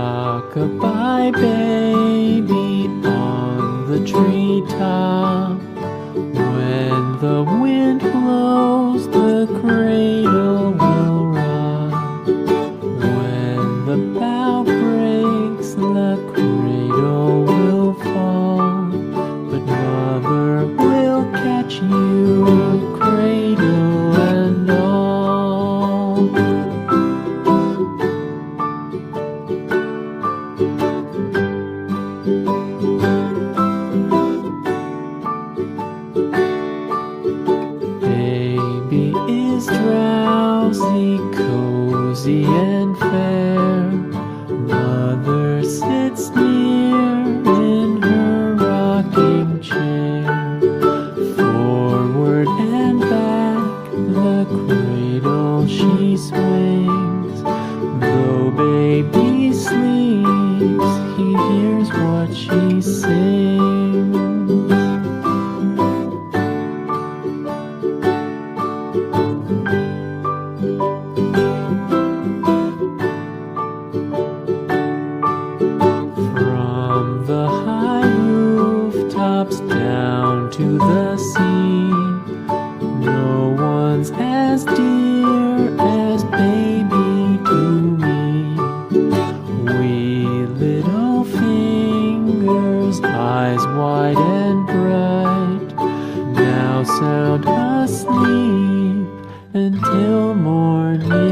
Rock-a-bye baby on the treetop. When the wind blows, the cradle will rock. When the bough breaks, the cradle will fall. But mother will catch you, cradle and all. Baby is drowsy, cozy and fair. Mother sits near in her rocking chair. Forward and back, the cradle she swings. Though baby sleeps, he hears what she sings. From the high rooftops down to the sea, no one's as dear as baby to me. Wee little fingers, eyes wide and bright, now sound asleep until morning.